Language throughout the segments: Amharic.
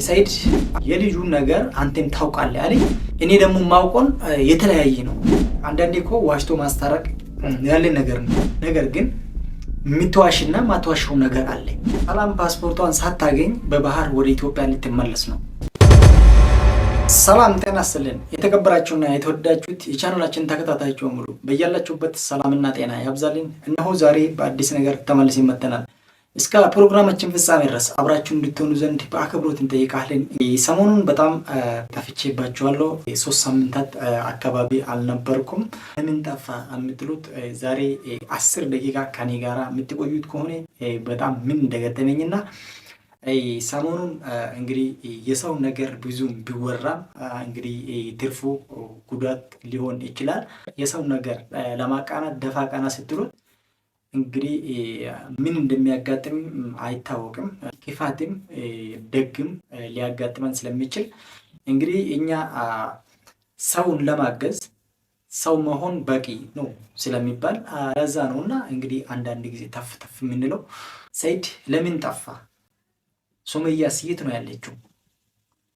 ሰይድ የልጁን ነገር አንተም ታውቃለህ አለኝ። እኔ ደግሞ ማውቆን የተለያየ ነው። አንዳንዴ እኮ ዋሽቶ ማስታረቅ ያለ ነገር ነው። ነገር ግን የምትዋሽና ማትዋሽው ነገር አለ። ሰላም ፓስፖርቷን ሳታገኝ በባህር ወደ ኢትዮጵያ ልትመለስ ነው። ሰላም ጤና ይስጥልን። የተከበራችሁና የተወደዳችሁት የቻናላችን ተከታታዮች በሙሉ በያላችሁበት ሰላምና ጤና ያብዛልን። እነሆ ዛሬ በአዲስ ነገር ተመልሰን መጥተናል። እስከ ፕሮግራማችን ፍጻሜ ድረስ አብራችሁ እንድትሆኑ ዘንድ በአክብሮት እንጠይቃለን። ሰሞኑን በጣም ጠፍቼባችኋለሁ። 3 ሳምንታት አካባቢ አልነበርኩም። ለምን ጠፋ የምትሉት ዛሬ 10 ደቂቃ ከኔ ጋራ የምትቆዩት ከሆነ በጣም ምን እንደገጠመኝና ሰሞኑን እንግዲህ የሰው ነገር ብዙም ቢወራም እንግዲህ ትርፉ ጉዳት ሊሆን ይችላል። የሰው ነገር ለማቃናት ደፋ ቀና ስትሉት እንግዲህ ምን እንደሚያጋጥም አይታወቅም። ክፋትም ደግም ሊያጋጥመን ስለሚችል እንግዲህ እኛ ሰውን ለማገዝ ሰው መሆን በቂ ነው ስለሚባል ለዛ ነውና እንግዲህ አንዳንድ ጊዜ ተፍ ተፍ የምንለው። ሰይድ ለምን ጠፋ? ሱመያስ የት ነው ያለችው?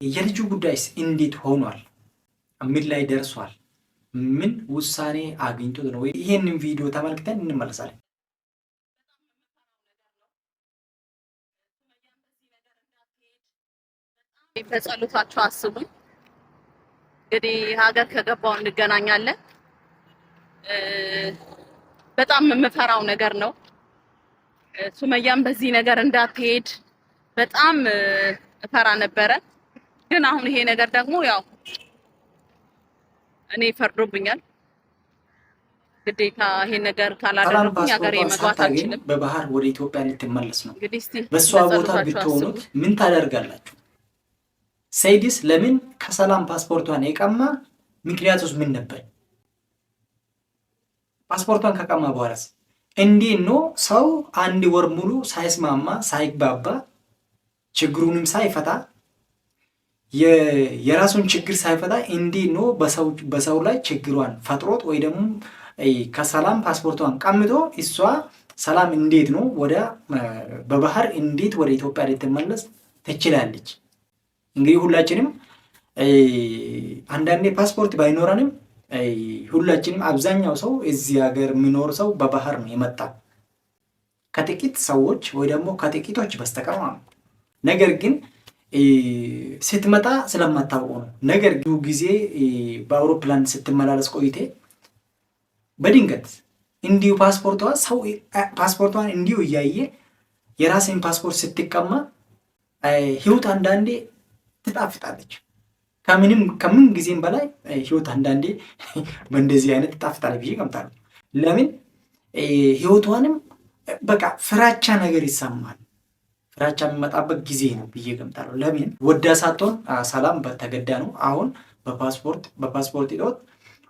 የልጁ ጉዳይስ እንዴት ሆኗል? ምን ላይ ደርሷል? ምን ውሳኔ አግኝቶት ነው? ይሄንን ቪዲዮ ተመልክተን እንመለሳለን። በጸሎታችሁ አስቡኝ። እንግዲህ ሀገር ከገባው እንገናኛለን። በጣም የምፈራው ነገር ነው። ሱመያም በዚህ ነገር እንዳትሄድ በጣም እፈራ ነበረ። ግን አሁን ይሄ ነገር ደግሞ ያው እኔ ፈርዶብኛል። ግዴታ ይሄ ነገር ካላደረኩኝ ሀገሬ መግባት አልችልም። በባህር ወደ ኢትዮጵያ ልትመለስ ነው። እንግዲህ እስቲ በሷ ቦታ ብትሆኑት ምን ታደርጋላችሁ? ሰይድስ ለምን ከሰላም ፓስፖርቷን የቀማ? ምክንያቱስ ምን ነበር? ፓስፖርቷን ከቀማ በኋላስ እንዴት ነው ሰው አንድ ወር ሙሉ ሳይስማማ ሳይግባባ ችግሩንም ሳይፈታ የራሱን ችግር ሳይፈታ እንዴት ነው በሰው ላይ ችግሯን ፈጥሮት ወይ ደግሞ ከሰላም ፓስፖርቷን ቀምቶ እሷ ሰላም እንዴት ነው ወደ በባህር እንዴት ወደ ኢትዮጵያ ልትመለስ ትችላለች? እንግዲህ ሁላችንም አንዳንዴ ፓስፖርት ባይኖረንም ሁላችንም አብዛኛው ሰው እዚህ ሀገር የሚኖር ሰው በባህር ነው የመጣ ከጥቂት ሰዎች ወይ ደግሞ ከጥቂቶች በስተቀር ነው። ነገር ግን ስትመጣ ስለማታውቁ ነው። ነገር ግን ጊዜ በአውሮፕላን ስትመላለስ ቆይቴ በድንገት እንዲሁ ፓስፖርቷን እንዲሁ እያየ የራስን ፓስፖርት ስትቀማ ህይወት አንዳንዴ ትጣፍጣለች። ከምን ጊዜም በላይ ህይወት አንዳንዴ በእንደዚህ አይነት ትጣፍጣለች ብዬ እገምታለሁ። ለምን ህይወቷንም በቃ ፍራቻ ነገር ይሰማል። ፍራቻ የሚመጣበት ጊዜ ነው ብዬ እገምታለሁ። ለምን ወዳ ሳትሆን ሰላም በተገዳ ነው። አሁን በፓስፖርት ይወት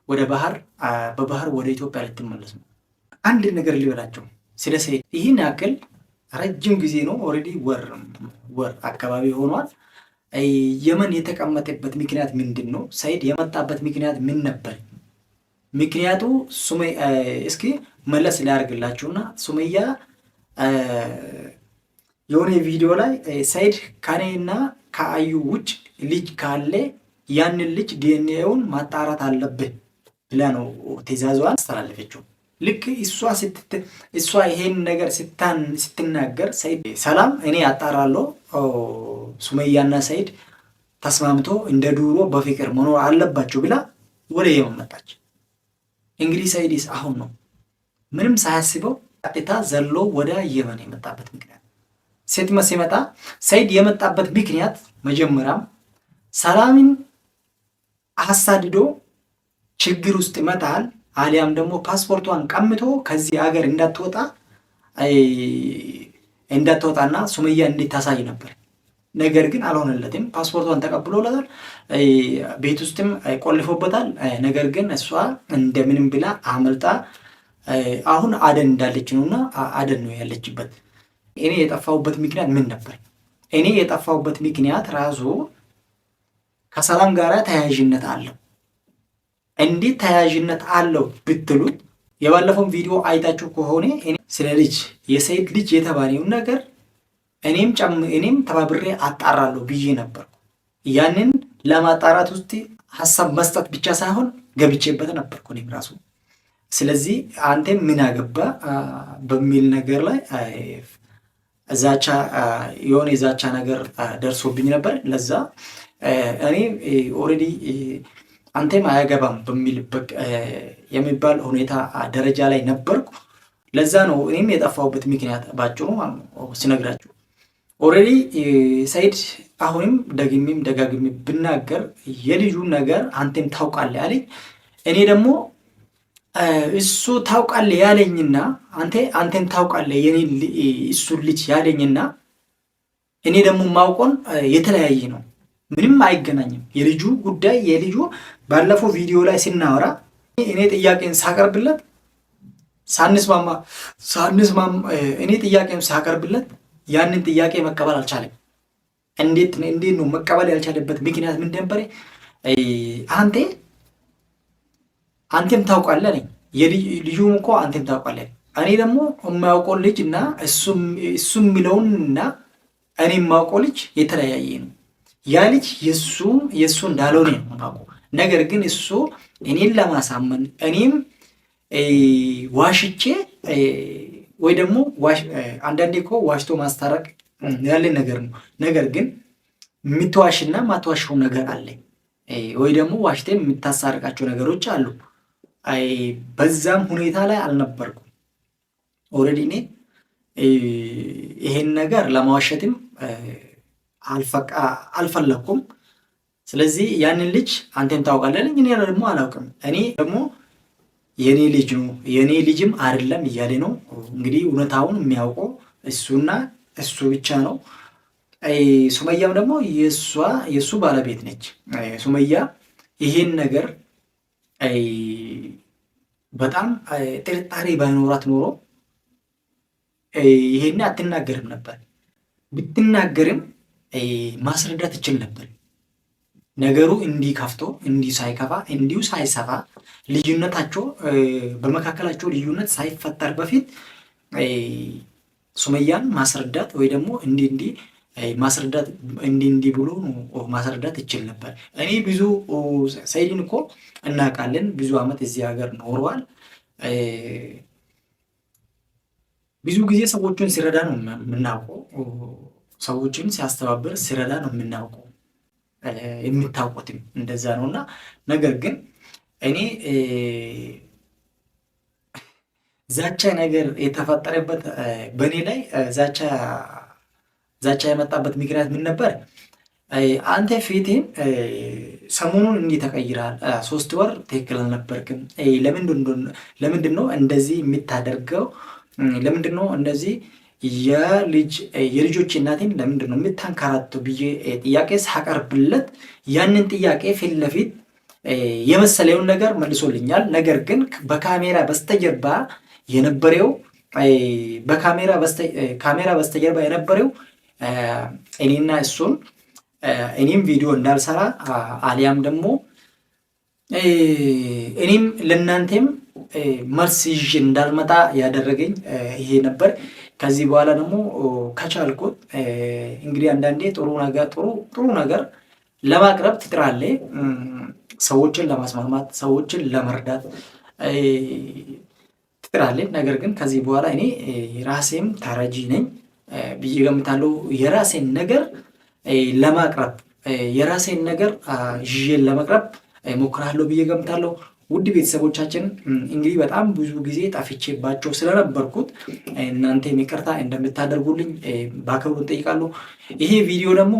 ወደ በባህር ወደ ኢትዮጵያ ልትመለስ ነው። አንድ ነገር ሊበላቸው ስለ ሰይድ ይህን ያክል ረጅም ጊዜ ነው። ኦልሬዲ ወር አካባቢ ሆኗል። የመን የተቀመጠበት ምክንያት ምንድን ነው? ሰይድ የመጣበት ምክንያት ምን ነበር? ምክንያቱ እስኪ መለስ ሊያደርግላችሁና ሱመያ የሆነ ቪዲዮ ላይ ሰይድ ከኔና ከአዩ ውጭ ልጅ ካለ ያንን ልጅ ዲኤንኤውን ማጣራት አለብህ ብላ ነው ትዕዛዟን አስተላለፈችው። ልክ እሷ ይሄን ነገር ስትናገር ሰይድ ሰላም እኔ አጣራለሁ ሱመያና ሰይድ ተስማምቶ እንደ ዱሮ በፍቅር መኖር አለባቸው ብላ ወደ የመን መጣች። እንግዲህ ሰይድስ አሁን ነው ምንም ሳያስበው ቀጥታ ዘሎ ወደ የመን የመጣበት ምክንያት ሲመጣ ሰይድ የመጣበት ምክንያት መጀመሪያም ሰላምን አሳድዶ ችግር ውስጥ ይመጣል አሊያም ደግሞ ፓስፖርቷን ቀምቶ ከዚህ ሀገር እንዳትወጣና ሱመያ እንድታሳይ ነበር። ነገር ግን አልሆነለትም። ፓስፖርቷን ተቀብሎላታል፣ ቤት ውስጥም ቆልፎበታል። ነገር ግን እሷ እንደምንም ብላ አመልጣ አሁን አደን እንዳለች ነውና አደን ነው ያለችበት። እኔ የጠፋሁበት ምክንያት ምን ነበር? እኔ የጠፋሁበት ምክንያት ራሱ ከሰላም ጋር ተያያዥነት አለው። እንዴት ተያያዥነት አለው ብትሉት የባለፈውን ቪዲዮ አይታችሁ ከሆነ ስለ ልጅ የሰይድ ልጅ የተባለውን ነገር እኔም ተባብሬ አጣራለሁ ብዬ ነበር። ያንን ለማጣራት ውስጥ ሀሳብ መስጠት ብቻ ሳይሆን ገብቼበት ነበርኩ እኔም ራሱ። ስለዚህ አንተም ምን አገባ በሚል ነገር ላይ ዛቻ የሆነ የዛቻ ነገር ደርሶብኝ ነበር። ለዛ እኔ ኦልሬዲ አንተም አያገባም በሚል የሚባል ሁኔታ ደረጃ ላይ ነበርኩ። ለዛ ነው እኔም የጠፋሁበት ምክንያት ባጭሩ ስነግራችሁ። ኦልሬዲ ሰይድ አሁንም ደግሜም ደጋግሜ ብናገር የልጁ ነገር አንተም ታውቃለህ አለኝ። እኔ ደግሞ እሱ ታውቃለህ ያለኝና አንተም ታውቃለህ የኔ እሱ ልጅ ያለኝና እኔ ደግሞ ማውቆን የተለያየ ነው። ምንም አይገናኝም። የልጁ ጉዳይ የልጁ ባለፈው ቪዲዮ ላይ ስናወራ እኔ ጥያቄን ሳቀርብለት ሳንስማማ እኔ ጥያቄን ሳቀርብለት ያንን ጥያቄ መቀበል አልቻለም። እንዴት ነው መቀበል ያልቻለበት ምክንያት ምን ነበር? አንተም ታውቃለህ ነኝ ልጁም እኮ አንተም ታውቃለህ። እኔ ደግሞ የማያውቀው ልጅ እና እሱ የሚለውን እና እኔ የማውቀው ልጅ የተለያየ ነው። ያ ልጅ የእሱ እንዳልሆነ ነው የማውቀው። ነገር ግን እሱ እኔን ለማሳመን እኔም ዋሽቼ ወይ ደግሞ አንዳንዴ እኮ ዋሽቶ ማስታረቅ ያለ ነገር ነው። ነገር ግን የምትዋሽና ማትዋሽው ነገር አለ፣ ወይ ደግሞ ዋሽቴ የምታሳርቃቸው ነገሮች አሉ። በዛም ሁኔታ ላይ አልነበርኩም። ኦልሬዲ እኔ ይሄን ነገር ለማዋሸትም አልፈለኩም። ስለዚህ ያንን ልጅ አንተም ታውቃለህ፣ እኔ ደግሞ አላውቅም። እኔ ደግሞ የኔ ልጅ ነው የኔ ልጅም አይደለም እያለ ነው እንግዲህ እውነታውን የሚያውቀው እሱና እሱ ብቻ ነው። ሱመያም ደግሞ የእሱ ባለቤት ነች። ሱመያ ይሄን ነገር በጣም ጥርጣሬ ባይኖራት ኖሮ ይሄን አትናገርም ነበር። ብትናገርም ማስረዳት ትችል ነበር። ነገሩ እንዲህ ከፍቶ እንዲህ ሳይከፋ እንዲሁ ሳይሰፋ ልዩነታቸው በመካከላቸው ልዩነት ሳይፈጠር በፊት ሱመያን ማስረዳት ወይ ደግሞ እንዲህ ማስረዳት እንዲህ ብሎ ማስረዳት ይችል ነበር። እኔ ብዙ ሰይድን እኮ እናውቃለን፣ ብዙ ዓመት እዚህ ሀገር ኖሯል። ብዙ ጊዜ ሰዎችን ሲረዳ ነው የምናውቀው። ሰዎችን ሲያስተባብር ሲረዳ ነው የምናውቀው። የምታውቁትም እንደዛ ነው። እና ነገር ግን እኔ ዛቻ ነገር የተፈጠረበት በእኔ ላይ ዛቻ የመጣበት ምክንያት ምን ነበር? አንተ ፊትህን ሰሞኑን እንዲህ ተቀይራል፣ 3 ወር ትክክል አልነበርክም፣ ለምንድን ነው እንደዚህ የምታደርገው? ለምንድን ነው እንደዚህ የልጆች እናቴን ለምንድን ነው የምታንከራተው ብዬ ጥያቄ ሳቀርብለት ያንን ጥያቄ ፊት ለፊት የመሰለውን ነገር መልሶልኛል። ነገር ግን በካሜራ በስተጀርባ የነበረው ካሜራ በስተጀርባ የነበረው እኔና እሱን እኔም ቪዲዮ እንዳልሰራ አሊያም ደግሞ እኔም ለእናንተም መልስ ይዤ እንዳልመጣ ያደረገኝ ይሄ ነበር። ከዚህ በኋላ ደግሞ ከቻልኩት እንግዲህ አንዳንዴ ጥሩ ነገር ለማቅረብ ትጥራለህ፣ ሰዎችን ለማስማማት ሰዎችን ለመርዳት ትጥራለህ። ነገር ግን ከዚህ በኋላ እኔ ራሴም ተረጂ ነኝ ብዬ ገምታለሁ። የራሴን ነገር ለማቅረብ የራሴን ነገር ይዤ ለመቅረብ ሞክራለሁ ብዬ ገምታለሁ። ውድ ቤተሰቦቻችን እንግዲህ በጣም ብዙ ጊዜ ጠፍቼባቸው ስለነበርኩት እናንተ ይቅርታ እንደምታደርጉልኝ በአክብሮት እጠይቃለሁ። ይሄ ቪዲዮ ደግሞ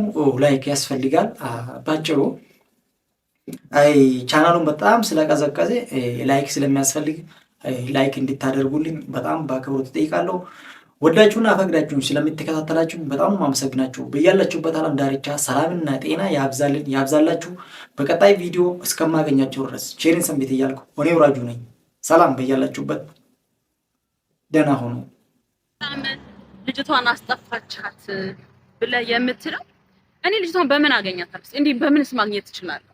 ላይክ ያስፈልጋል። ባጭሩ ቻናሉን በጣም ስለቀዘቀዘ ላይክ ስለሚያስፈልግ ላይክ እንድታደርጉልኝ በጣም በአክብሮት እጠይቃለሁ። ወዳችሁና ፈቅዳችሁን ስለምትከታተላችሁ በጣም አመሰግናችሁ። በያላችሁበት ዓለም ዳርቻ ሰላምና ጤና ያብዛላችሁ። በቀጣይ ቪዲዮ እስከማገኛችሁ ድረስ ቼርን ሰንቤት እያልኩ እኔ ውራጁ ነኝ። ሰላም በያላችሁበት ደህና ሆኑ። ልጅቷን አስጠፋቻት ብለህ የምትለው እኔ ልጅቷን በምን አገኛታለሁ? እንዴ በምንስ ማግኘት እችላለሁ?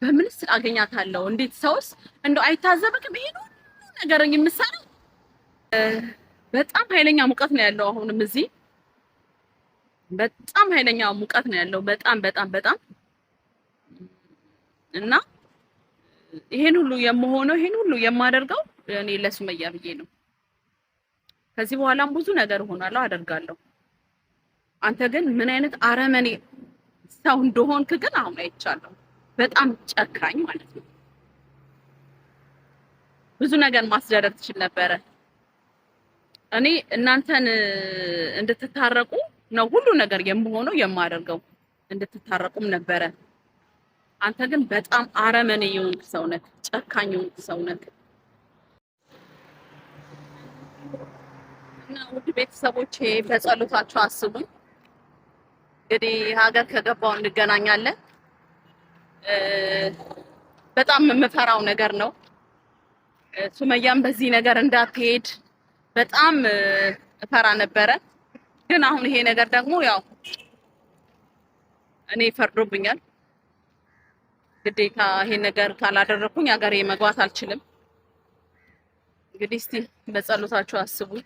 በምንስ አገኛታለሁ? እንዴት ሰውስ እንደው አይታዘብክም? ይሄ ነው ነገር የምትሰራው። በጣም ኃይለኛ ሙቀት ነው ያለው አሁንም እዚህ በጣም ኃይለኛ ሙቀት ነው ያለው። በጣም በጣም በጣም እና ይሄን ሁሉ የማደርገው እኔ ለሱመያ ብዬ ነው። ከዚህ በኋላም ብዙ ነገር ሆናለሁ አደርጋለሁ። አንተ ግን ምን አይነት አረመኔ ሰው እንደሆንክ ግን አሁን አይቻለሁ። በጣም ጨካኝ ማለት ነው። ብዙ ነገር ማስደረግ ትችል ነበረ። እኔ እናንተን እንድትታረቁ ነው ሁሉ ነገር የምሆነው የማደርገው፣ እንድትታረቁም ነበረ። አንተ ግን በጣም አረመኔ የሆንክ ሰው ነህ፣ ጨካኝ የሆንክ ሰው ነህ። እና ውድ ቤተሰቦቼ በጸሎታችሁ አስቡኝ። እንግዲህ ሀገር ከገባው እንገናኛለን። በጣም የምፈራው ነገር ነው። ሱመያም በዚህ ነገር እንዳትሄድ በጣም እፈራ ነበረ። ግን አሁን ይሄ ነገር ደግሞ ያው እኔ ፈርዶብኛል። ግዴታ ይሄ ነገር ካላደረኩኝ ሀገሬ መግባት አልችልም። እንግዲህ እስቲ በጸሎታችሁ አስቡኝ።